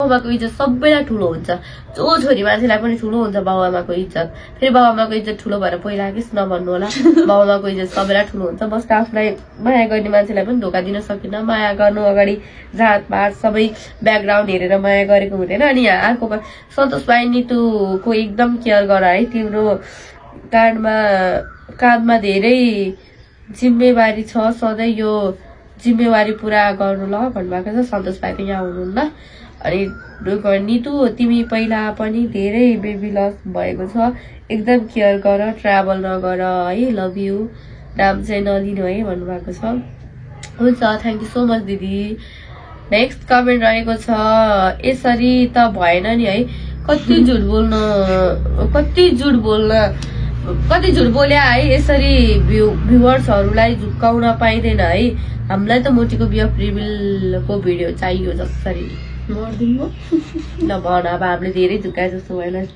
बाबुआमाको इज्जत सबैलाई ठुलो हुन्छ। जो छोरी मान्छेलाई पनि ठुलो हुन्छ बाबुआमाको इज्जत। फेरि बाबुआमाको इज्जत ठुलो भएर पहिला आएकै नभन्नु होला। बाबुआमाको इज्जत सबैलाई ठुलो हुन्छ। बस आफूलाई माया गर्ने मान्छेलाई पनि धोका दिन सकिन। माया गर्नु अगाडि जातपात सबै ब्याकग्राउन्ड हेरेर माया गरेको हुँदैन। अनि यहाँ अर्को सन्तोष भाइ नितुको एकदम केयर गर है। तिम्रो काँधमा धेरै जिम्मेवारी छ। सधैँ यो जिम्मेवारी पुरा गर्नु ल भन्नुभएको छ। सन्तोष भाइ त यहाँ हुनुहुन्न। अनि नितु तिमी पहिला पनि धेरै बेबी लस भएको छ। एकदम केयर गर, ट्राभल नगर है। Love you. नाम चाहिँ नलिनु है भन्नुभएको छ। हुन्छ, थ्याङ्क यू सो मच दिदी। नेक्स्ट कमेन्ट रहेको छ, यसरी त भएन नि है। कति झुट बोल्या है। यसरी भ्युवर्सहरूलाई झुक्काउन पाइँदैन है। हामीलाई त मोटीको बिहा रिभिलको भिडियो चाहियो जसरी। ल भन, अब हामीले धेरै झुक्काए जस्तो भएन।